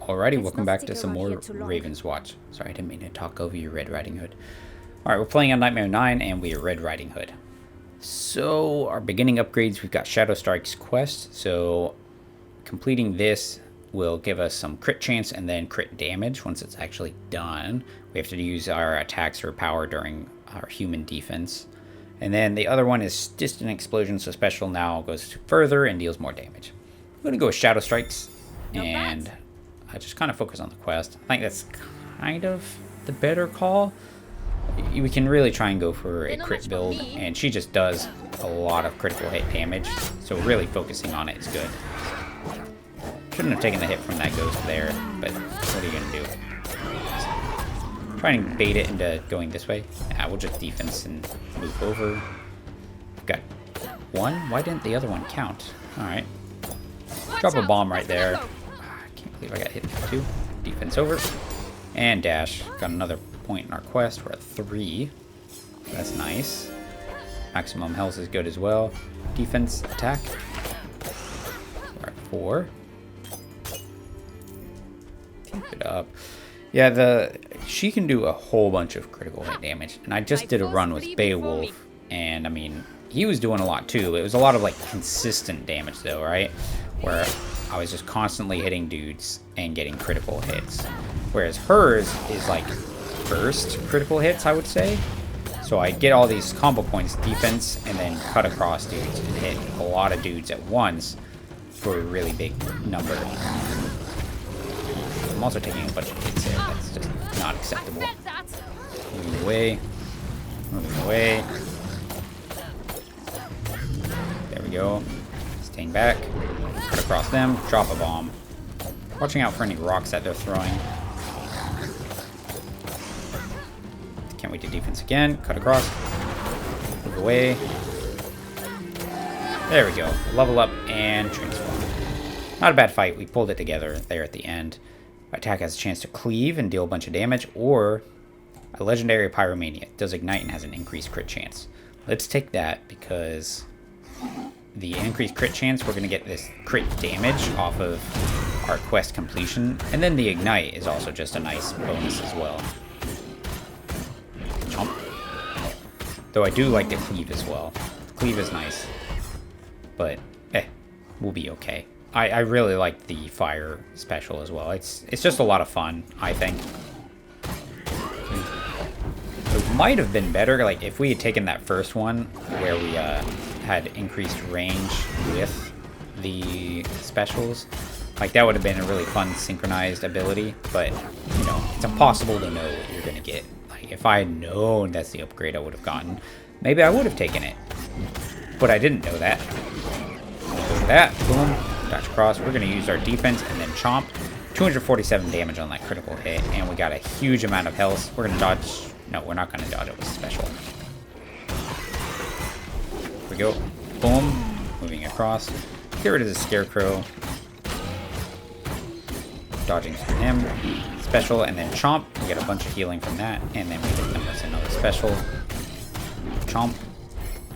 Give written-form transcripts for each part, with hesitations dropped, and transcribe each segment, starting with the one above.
Alrighty, welcome back to some more Ravenswatch. Sorry, I didn't mean to talk over you, Red Riding Hood. Alright, we're playing on Nightmare 9, and we are Red Riding Hood. So, our beginning upgrades, we've got Shadow Strike's quest. So, completing this will give us some crit chance and then crit damage once it's actually done. We have to use our attacks or power during our human defense. And then the other one is Distant Explosion, so special now goes further and deals more damage. I'm going to go with Shadow Strikes, and I just kind of focus on the quest. I think that's kind of the better call. We can really try and go for a crit build, and she just does a lot of critical hit damage, so really focusing on it is good. Shouldn't have taken the hit from that ghost there, but what are you going to do? Try and bait it into going this way. Yeah, we'll just defense and move over. We've got one. Why didn't the other one count? Alright. Drop a bomb right there. I can't believe I got hit with 2. Defense over. And dash. Got another point in our quest. We're at 3. That's nice. Maximum health is good as well. Defense, attack. We're at 4. Keep it up. Yeah, she can do a whole bunch of critical hit damage. And I just did a run with Beowulf. And, I mean, he was doing a lot too. It was a lot of, like, consistent damage though, right? Where I was just constantly hitting dudes and getting critical hits. Whereas hers is, like, burst critical hits, I would say. So I get all these combo points, defense, and then cut across dudes and hit a lot of dudes at once for a really big number. I'm also taking a bunch of hits there. That's just not acceptable. Moving away. Moving away. There we go. Staying back. Cut across them. Drop a bomb. Watching out for any rocks that they're throwing. Can't wait to defense again. Cut across. Move away. There we go. Level up and transform. Not a bad fight. We pulled it together there at the end. Attack has a chance to cleave and deal a bunch of damage, or a legendary pyromania. Does ignite and has an increased crit chance. Let's take that because the increased crit chance, we're going to get this crit damage off of our quest completion. And then the ignite is also just a nice bonus as well. Chomp. Though I do like the cleave as well. The cleave is nice. But, we'll be okay. I really like the fire special as well. It's just a lot of fun, I think. It might have been better, like, if we had taken that first one where we had increased range with the specials. Like, that would have been a really fun synchronized ability, but, you know, it's impossible to know what you're going to get. Like, if I had known that's the upgrade I would have gotten, maybe I would have taken it. But I didn't know that. With that, boom. Dodge across. We're going to use our defense and then chomp. 247 damage on that critical hit, and we got a huge amount of health. We're going to dodge. No, we're not going to dodge it with special. Here we go. Boom. Moving across. Get rid of the scarecrow. Dodging through him. Special, and then chomp. We get a bunch of healing from that, and then we hit them with another special. Chomp.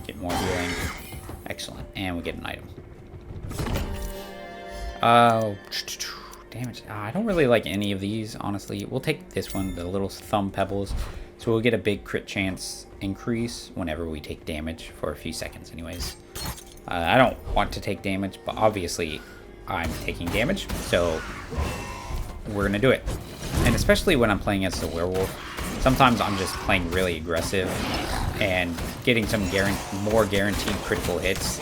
Get more healing. Excellent. And we get an item. Damage. I don't really like any of these, honestly. We'll take this one, the little thumb pebbles. So we'll get a big crit chance increase whenever we take damage for a few seconds anyways. I don't want to take damage, but obviously I'm taking damage, so we're going to do it. And especially when I'm playing as the werewolf, sometimes I'm just playing really aggressive and getting some more guaranteed critical hits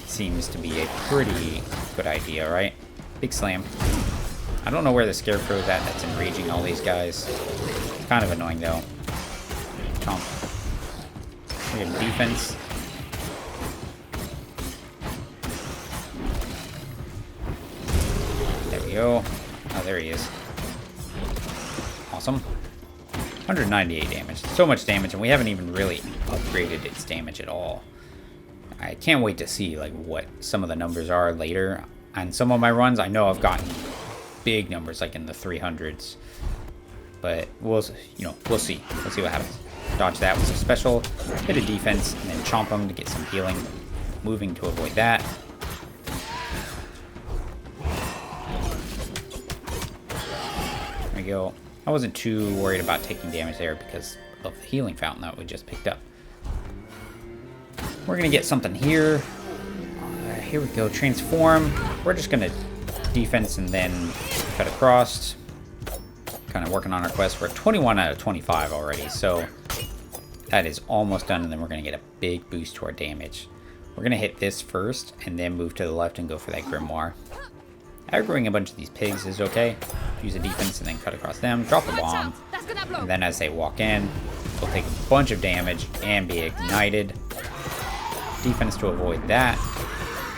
seems to be a pretty good idea, right? Big slam. I don't know where the scarecrow is at that's enraging all these guys. It's kind of annoying though. Chomp. We have defense. There we go. Oh, there he is. Awesome. 198 damage. So much damage, and we haven't even really upgraded its damage at all. I can't wait to see like what some of the numbers are later. On some of my runs, I know I've gotten big numbers, like in the 300s. But we'll see. We'll see what happens. Dodge that with a special, hit a defense, and then chomp him to get some healing. Moving to avoid that. go. I wasn't too worried about taking damage there because of the healing fountain that we just picked up. We're going to get something here. Here we go. Transform. We're just going to defense and then cut across. Kind of working on our quest. We're 21 out of 25 already, so that is almost done, and then we're going to get a big boost to our damage. We're going to hit this first and then move to the left and go for that grimoire. Aggroing a bunch of these pigs is okay. Use a defense and then cut across them. Drop a bomb. And then as they walk in, we'll take a bunch of damage and be ignited. Defense to avoid that.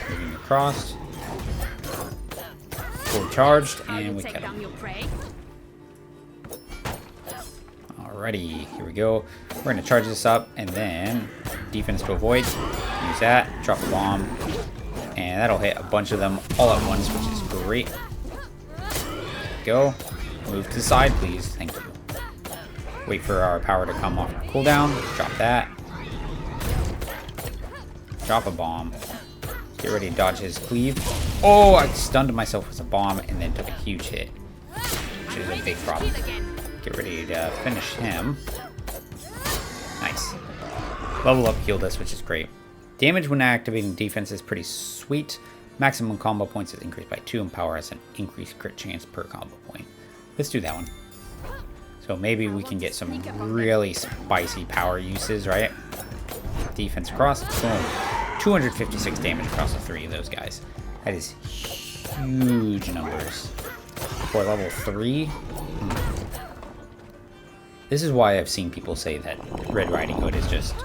Moving across. Full charged, and we kill him. Alrighty, here we go. We're going to charge this up, and then defense to avoid. Use that. Drop a bomb. And that'll hit a bunch of them all at once, which is great. Go. Move to the side, please. Thank you. Wait for our power to come off our cooldown. Drop that. Drop a bomb. Get ready to dodge his cleave. Oh, I stunned myself with a bomb and then took a huge hit, which is a big problem. Get ready to finish him. Nice. Level up healed us, which is great. Damage when activating defense is pretty sweet. Maximum combo points is increased by 2, and power has an increased crit chance per combo point. Let's do that one. So maybe we can get some really spicy power uses, right? Defense across. Boom. 256 damage across the 3 of those guys. That is huge numbers. For level 3. This is why I've seen people say that Red Riding Hood is just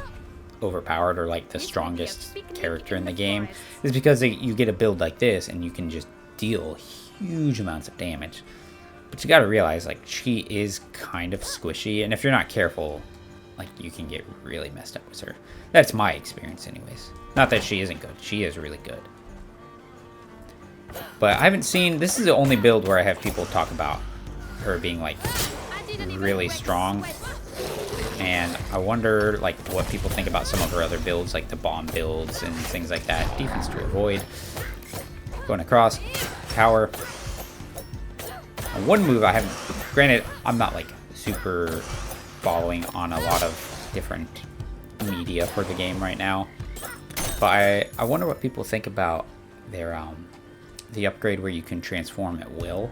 overpowered or like the strongest character in the game, is because you get a build like this and you can just deal huge amounts of damage. But you gotta realize, like, she is kind of squishy, and if you're not careful, like, you can get really messed up with her. That's my experience anyways. Not that she isn't good, she is really good. But I haven't seen, this is the only build where I have people talk about her being like really strong. And I wonder, like, what people think about some of her other builds, like the bomb builds and things like that. Defense to avoid. Going across. Power. And one move I haven't... Granted, I'm not, like, super following on a lot of different media for the game right now. But I wonder what people think about their, the upgrade where you can transform at will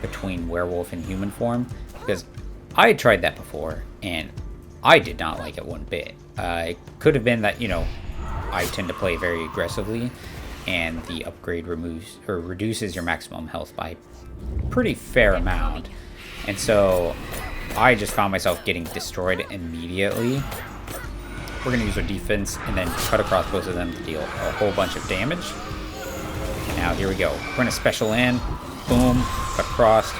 between werewolf and human form. Because I had tried that before, and I did not like it one bit. It could have been that, you know, I tend to play very aggressively, and the upgrade removes or reduces your maximum health by a pretty fair amount. And so I just found myself getting destroyed immediately. We're going to use our defense and then cut across both of them to deal a whole bunch of damage. Now here we go. We're going to special in. Boom. Cut across.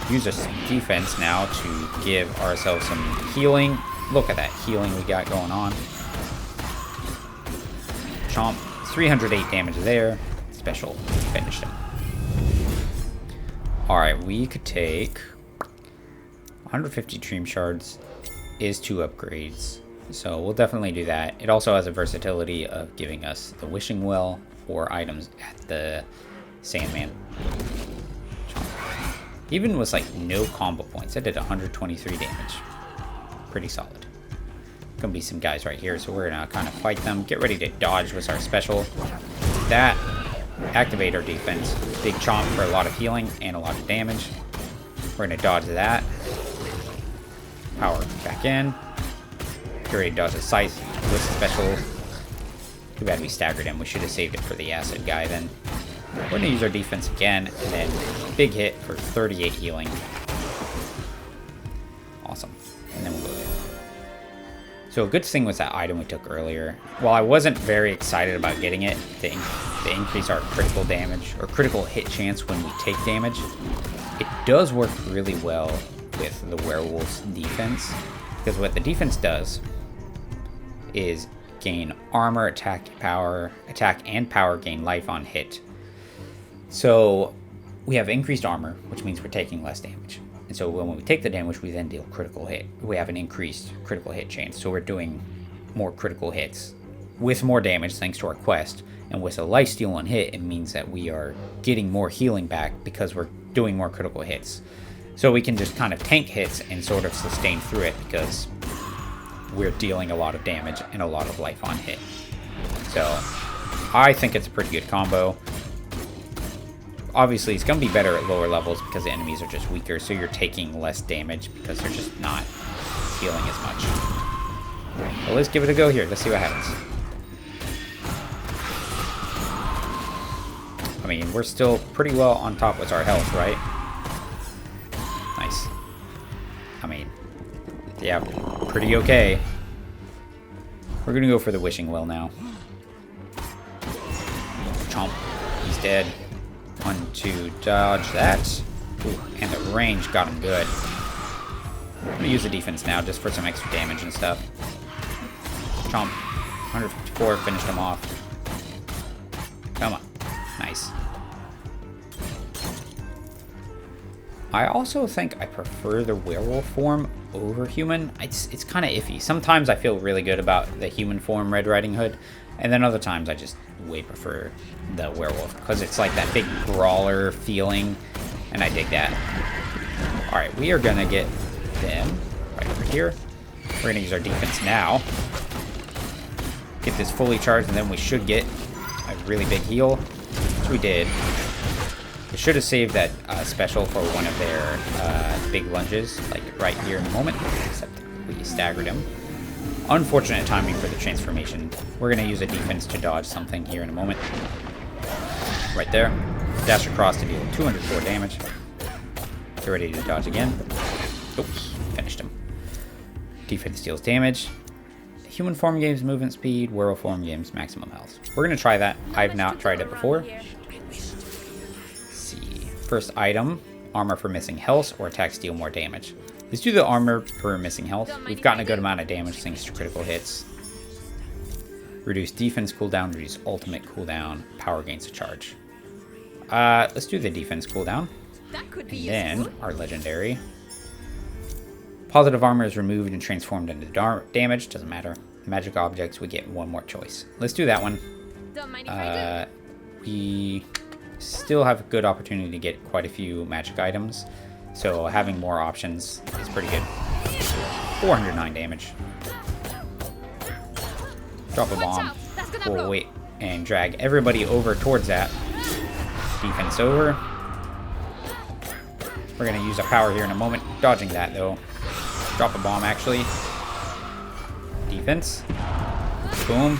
Use our defense now to give ourselves some healing. Look at that healing we got going on. Chomp. 308 damage there. Special. Finished him. Alright, we could take 150 Dream Shards is 2 upgrades. So we'll definitely do that. It also has a versatility of giving us the Wishing Well or items at the Sandman. Even with, like, no combo points, I did 123 damage. Pretty solid. Gonna be some guys right here, so we're gonna kind of fight them. Get ready to dodge with our special. That. Activate our defense. Big chomp for a lot of healing and a lot of damage. We're gonna dodge that. Power back in. Get ready to dodge the scythe with the special. Too bad we staggered him. We should have saved it for the acid guy then. We're going to use our defense again, and then big hit for 38 healing. Awesome. And then we'll go there. So a good thing was that item we took earlier. While I wasn't very excited about getting it to increase our critical damage, or critical hit chance when we take damage, it does work really well with the werewolf's defense. Because what the defense does is gain armor, attack, and power gain life on hit. So we have increased armor, which means we're taking less damage. And so when we take the damage, we then deal critical hit. We have an increased critical hit chance. So we're doing more critical hits with more damage thanks to our quest. And with a lifesteal on hit, it means that we are getting more healing back because we're doing more critical hits. So we can just kind of tank hits and sort of sustain through it because we're dealing a lot of damage and a lot of life on hit. So I think it's a pretty good combo. Obviously, it's going to be better at lower levels because the enemies are just weaker, so you're taking less damage because they're just not healing as much. Well, let's give it a go here. Let's see what happens. I mean, we're still pretty well on top with our health, right? Nice. I mean, yeah, pretty okay. We're going to go for the wishing well now. Chomp. He's dead. 1, 2, dodge that. Ooh, and the range got him good. I'm going to use the defense now just for some extra damage and stuff. Chomp. 154, finished him off. Come on. Nice. I also think I prefer the werewolf form over human. It's kind of iffy. Sometimes I feel really good about the human form Red Riding Hood, and then other times I just way prefer the werewolf because it's like that big brawler feeling, and I dig that. Alright, we are going to get them right over here. We're going to use our defense now. Get this fully charged, and then we should get a really big heal, which we did. We should have saved that special for one of their big lunges, like right here in a moment, except we staggered him. Unfortunate timing for the transformation. We're going to use a defense to dodge something here in a moment. Right there. Dash across to deal 204 damage. Get ready to dodge again. Oops, finished him. Defense deals damage. Human form gains movement speed, werewolf form gains maximum health. We're going to try that. I've not tried it before. First item, armor for missing health or attacks deal more damage. Let's do the armor for missing health. We've gotten a good amount of damage thanks to critical hits. Reduce defense cooldown, reduce ultimate cooldown, power gains a charge. Let's do the defense cooldown. And then our legendary. Positive armor is removed and transformed into damage. Doesn't matter. Magic objects, we get one more choice. Let's do that one. We still have a good opportunity to get quite a few magic items, so having more options is pretty good. 409 damage. Drop a bomb. We'll wait and drag everybody over towards that. Defense over. We're going to use our power here in a moment. Dodging that, though. Drop a bomb, actually. Defense. Boom.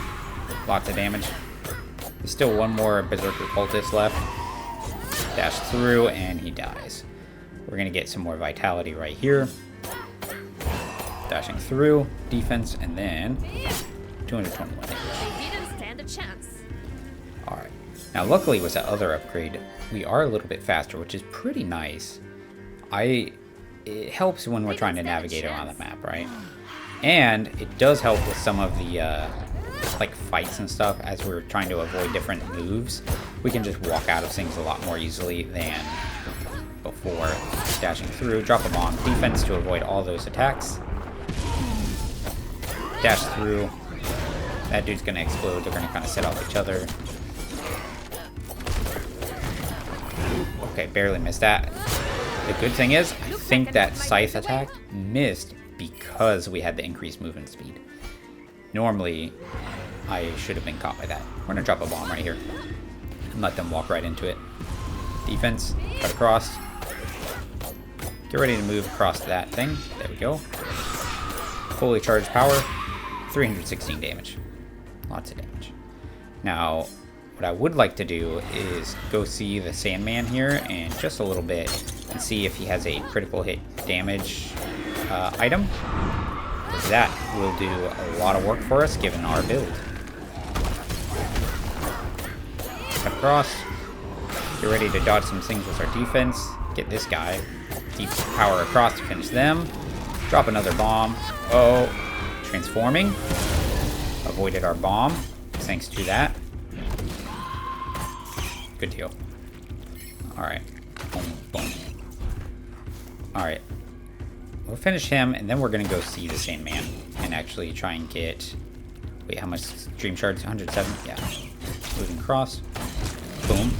Lots of damage. There's still one more Berserker Cultist left. Dash through, and he dies. We're going to get some more vitality right here. Dashing through, defense, and then 221 damage. They didn't stand a chance. Alright. Now, luckily with that other upgrade, we are a little bit faster, which is pretty nice. It helps when we're trying to navigate around the map, right? And it does help with some of the like fights and stuff as we're trying to avoid different moves. We can just walk out of things a lot more easily than before. Dashing through, drop a bomb, defense to avoid all those attacks. Dash through. That dude's gonna explode. They're gonna kind of set off each other. Okay, barely missed that. The good thing is, I think that scythe attack missed because we had the increased movement speed. Normally, I should have been caught by that. We're gonna drop a bomb right here and let them walk right into it. Defense, cut across. Get ready to move across that thing. There we go. Fully charged power, 316 damage. Lots of damage. Now, what I would like to do is go see the Sandman here in just a little bit and see if he has a critical hit damage item. That will do a lot of work for us given our build. Cut across. Get ready to dodge some things with our defense. Get this guy. Deep power across to finish them. Drop another bomb. Oh, transforming. Avoided our bomb thanks to that. Good deal. Alright. Boom, boom. Alright. We'll finish him, and then we're going to go see the Sandman and actually try and get... Wait, how much Dream Shards? 107? Yeah. Moving across. Boom.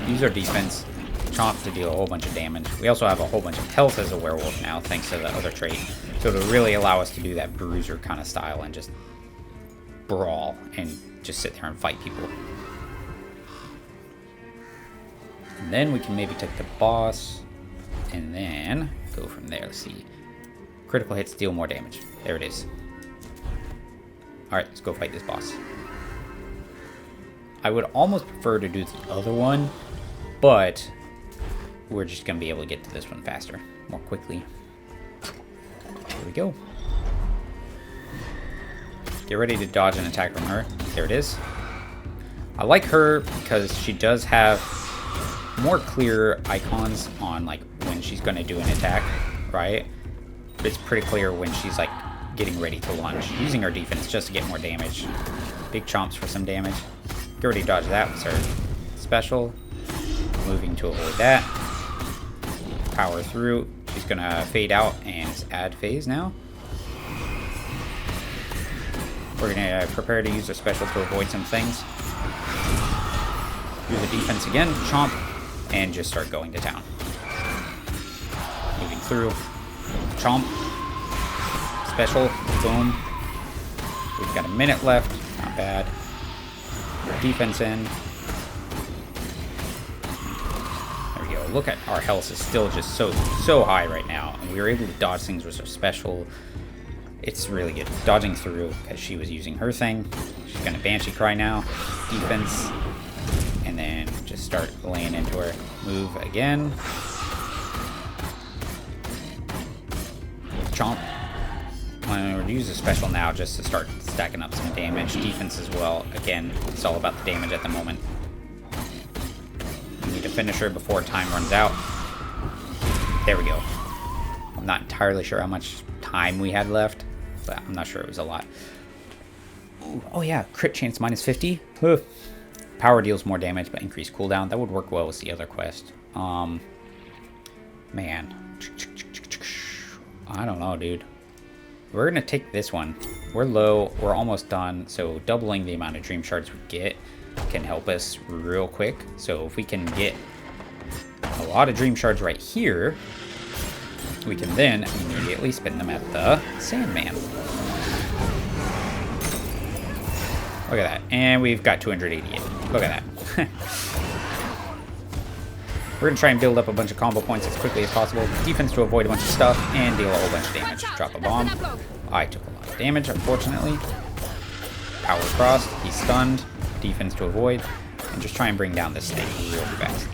Use our defense. Chomp to deal a whole bunch of damage. We also have a whole bunch of health as a werewolf now, thanks to the other trait. So it'll really allow us to do that bruiser kind of style and just brawl and just sit there and fight people. And then we can maybe take the boss and then go from there. Let's see. Critical hits deal more damage. There it is. Alright, let's go fight this boss. I would almost prefer to do the other one, but we're just going to be able to get to this one faster, more quickly. Here we go. Get ready to dodge an attack from her. There it is. I like her because she does have more clear icons on like when she's going to do an attack, right? But it's pretty clear when she's like getting ready to lunge, using her defense just to get more damage. Big chomps for some damage. Get ready to dodge that with her special. Moving to avoid that. Power through. She's gonna fade out and it's add phase now. We're gonna prepare to use a special to avoid some things. Do the defense again, chomp, and just start going to town. Moving through. Chomp. Special. Boom. We've got a minute left. Not bad. Defense in. There we go. Look at our health is still just so high right now. And we were able to dodge things with our special. It's really good. Dodging through because she was using her thing. She's going to Banshee Cry now. Defense. And then just start laying into her. Move again. Chomp. I'm going to use a special now just to start stacking up some damage. Defense as well. Again, it's all about the damage at the moment. We need to finish her before time runs out. There we go. I'm not entirely sure how much time we had left, but I'm not sure it was a lot. Ooh, oh yeah, crit chance minus 50. Power deals more damage but increased cooldown. That would work well with the other quest. Man. I don't know, dude. We're going to take this one. We're low. We're almost done. So doubling the amount of dream shards we get can help us real quick. So if we can get a lot of dream shards right here, we can then immediately spend them at the Sandman. Look at that. And we've got 288. Look at that. We're going to try and build up a bunch of combo points as quickly as possible. Defense to avoid a bunch of stuff and deal a whole bunch of damage. Drop a bomb. I took a lot of damage, unfortunately. Power crossed. He's stunned. Defense to avoid. And just try and bring down this thing real fast.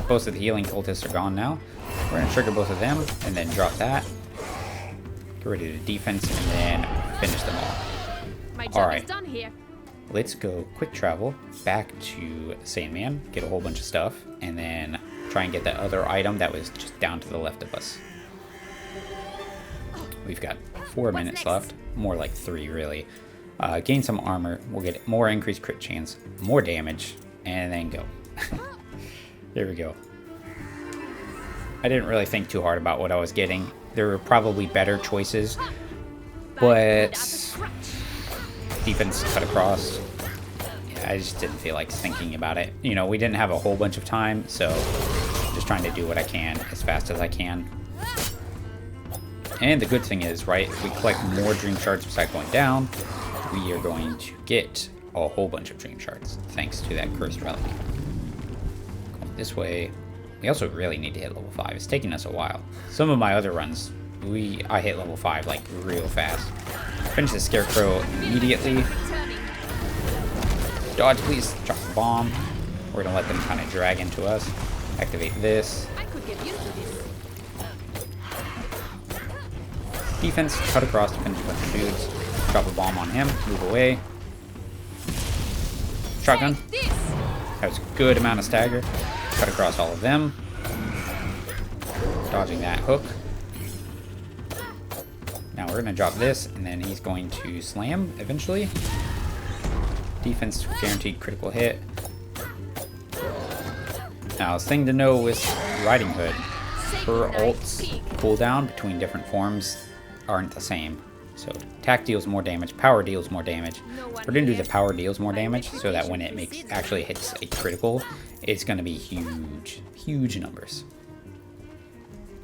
Both of the healing cultists are gone now. We're going to trigger both of them and then drop that. Get ready to defense and then finish them all. My job is done here. Let's go quick travel back to Sandman, get a whole bunch of stuff, and then try and get that other item that was just down to the left of us. We've got 4 minutes left, more like 3 really. Gain some armor, we'll get more increased crit chance, more damage, and then go. There we go. I didn't really think too hard about what I was getting. There were probably better choices, but defense cut across. Yeah, I just didn't feel like thinking about it. You know, we didn't have a whole bunch of time, so just trying to do what I can as fast as I can. And the good thing is, right, if we collect more dream shards beside going down, we are going to get a whole bunch of dream shards, thanks to that cursed relic. Going this way. We also really need to hit level 5. It's taking us a while. Some of my other runs, I hit level 5 like real fast. Finish the scarecrow immediately. Dodge, please. Drop the bomb. We're gonna let them kind of drag into us. Activate this. Defense, cut across to finish a bunch of dudes. Drop a bomb on him. Move away. Shotgun. That was a good amount of stagger. Cut across all of them. Dodging that hook. Now we're going to drop this, and then he's going to slam eventually. Defense guaranteed critical hit. Now, the thing to know with Riding Hood, her ults cooldown between different forms aren't the same. So attack deals more damage, power deals more damage. We're going to do the power deals more damage so that when it actually hits a critical, it's going to be huge. Huge numbers.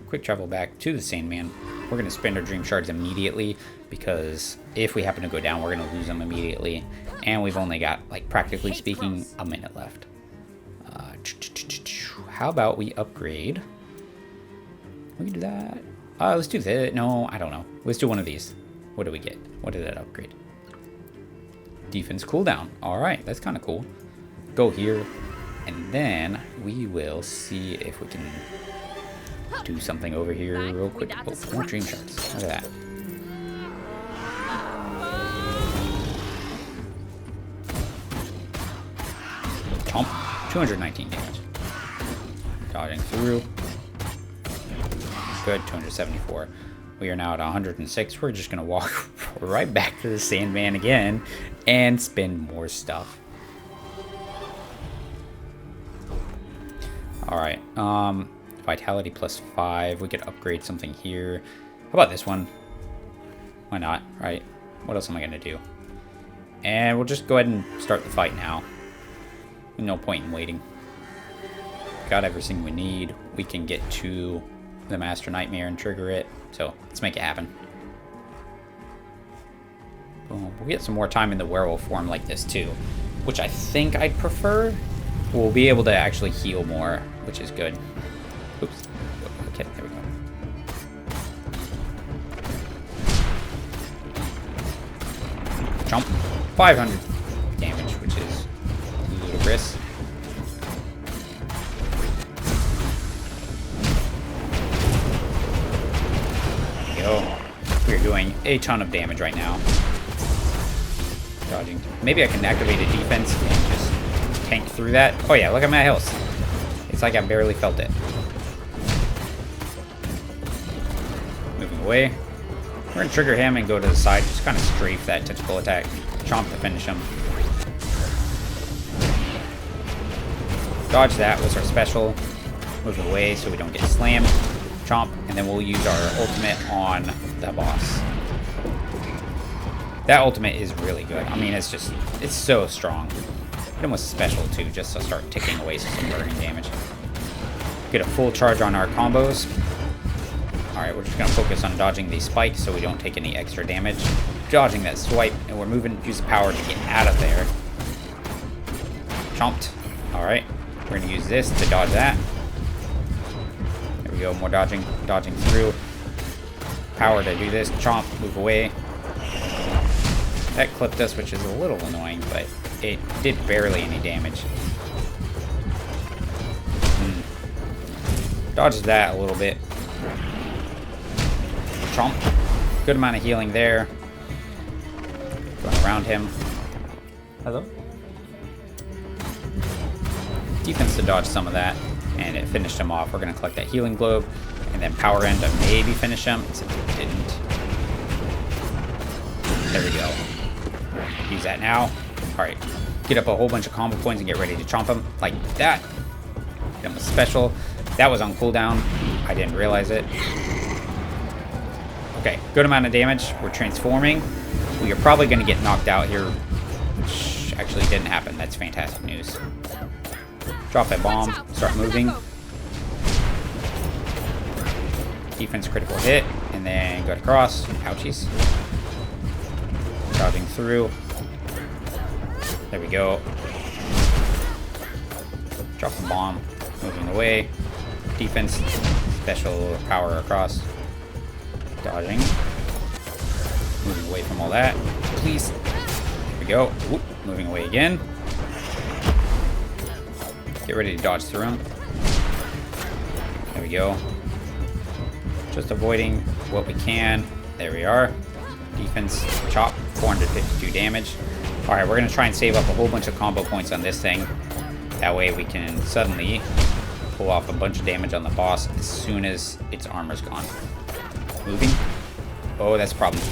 Quick travel back to the Sandman. We're going to spend our dream shards immediately, because if we happen to go down, we're going to lose them immediately. And we've only got, like, practically speaking, a minute left. How about we upgrade? We can do that. Let's do that. No, I don't know. Let's do one of these. What do we get? What did that upgrade? Defense cooldown. All right, that's kind of cool. Go here, and then we will see if we can do something over here real quick. Oh, more dream shards. Look at that. Chomp. 219 damage. Dodging through. Good. 274. We are now at 106. We're just going to walk right back to the Sandman again and spend more stuff. Alright. Vitality plus 5. We could upgrade something here. How about this one? Why not, right? What else am I going to do? And we'll just go ahead and start the fight now. No point in waiting. Got everything we need. We can get to the Master Nightmare and trigger it. So let's make it happen. Boom. We'll get some more time in the werewolf form like this too, which I think I'd prefer. We'll be able to actually heal more, which is good. Oops. Okay, there we go. Jump. 500 damage, which is ludicrous. There we go. We're doing a ton of damage right now. Dodging. Maybe I can activate a defense and just tank through that. Oh yeah, look at my health. It's like I barely felt it. Moving away. We're going to trigger him and go to the side. Just kind of strafe that tentacle attack. Chomp to finish him. Dodge that was our special. Move away so we don't get slammed. Chomp. And then we'll use our ultimate on the boss. That ultimate is really good. I mean, it's so strong. Hit him with special too, just to start ticking away some burning damage. Get a full charge on our combos. Alright, we're just going to focus on dodging these spikes so we don't take any extra damage. Dodging that swipe, and we're moving, use the power to get out of there. Chomped. Alright, we're going to use this to dodge that. There we go, more dodging, dodging through. Power to do this. Chomp, move away. That clipped us, which is a little annoying, but it did barely any damage. Dodged that a little bit. Chomp. Good amount of healing there. Going around him. Hello? Defense to dodge some of that, and it finished him off. We're going to collect that healing globe, and then power end to maybe finish him, since it didn't. There we go. Use that now. Alright. Get up a whole bunch of combo points and get ready to chomp him like that. Hit him with special. That was on cooldown. I didn't realize it. Okay, good amount of damage. We're transforming. We are probably going to get knocked out here, which actually didn't happen. That's fantastic news. Drop that bomb. Start moving. Defense critical hit. And then go to cross. Ouchies. Dodging through. There we go. Drop the bomb. Moving away. Defense. Special power across. Dodging. Moving away from all that. Please. There we go. Whoop. Moving away again. Get ready to dodge through him. There we go. Just avoiding what we can. There we are. Defense. Chop. 452 damage. Alright, we're going to try and save up a whole bunch of combo points on this thing. That way we can suddenly pull off a bunch of damage on the boss as soon as its armor's gone. Moving. Oh, that's a problem.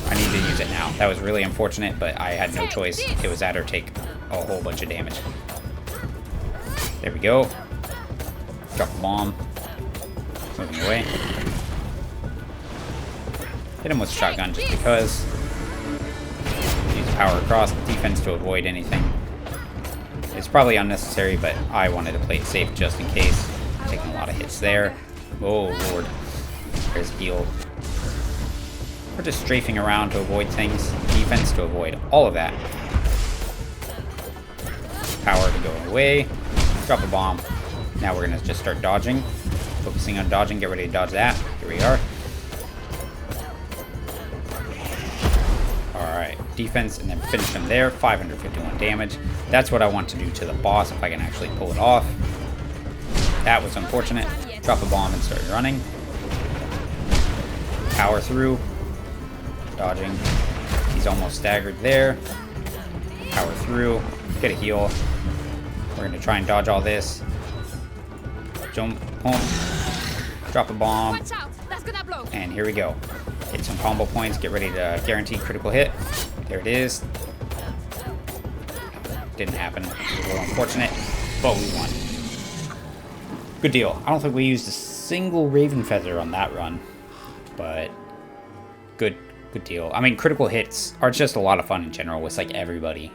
I need to use it now. That was really unfortunate, but I had no choice. It was that or take a whole bunch of damage. There we go. Drop the bomb. Moving away. Hit him with a shotgun just because. Use power across defense to avoid anything. This It's probably unnecessary, but I wanted to play it safe just in case. Taking a lot of hits there. Oh, Lord. There's heal. We're just strafing around to avoid things. Defense to avoid all of that. Power to go away. Drop a bomb. Now we're going to just start dodging. Focusing on dodging. Get ready to dodge that. Here we are. Alright. Defense and then finish him there. 551 damage. That's what I want to do to the boss if I can actually pull it off. That was unfortunate. Drop a bomb and start running. Power through. Dodging. He's almost staggered there. Power through. Get a heal. We're going to try and dodge all this. Jump. Boom. Drop a bomb. And here we go. Get some combo points. Get ready to guarantee critical hit. There it is. Didn't happen. A little unfortunate. But we won. Good deal. I don't think we used a single Raven Feather on that run. But good deal. I mean, critical hits are just a lot of fun in general with like everybody.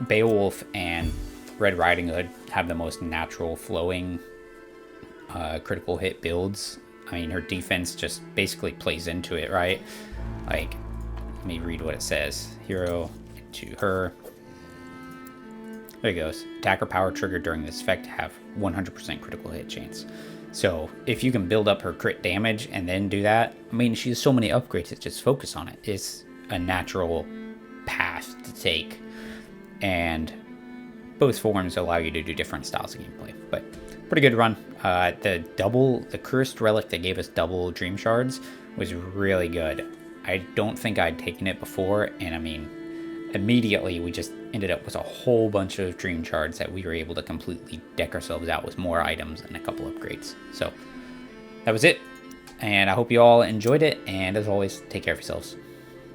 Beowulf and Red Riding Hood have the most natural flowing critical hit builds. I mean, her defense just basically plays into it, right? Like, let me read what it says. Hero to her. There it goes. Attacker power trigger during this effect have 100% critical hit chance. So if you can build up her crit damage and then do that, I mean, she has so many upgrades that just focus on it. It's a natural path to take. And both forms allow you to do different styles of gameplay. But pretty good run. The cursed relic that gave us double dream shards was really good. I don't think I'd taken it before. And I mean, immediately we just ended up with a whole bunch of dream shards that we were able to completely deck ourselves out with more items and a couple upgrades. So that was it, and I hope you all enjoyed it, and as always, take care of yourselves.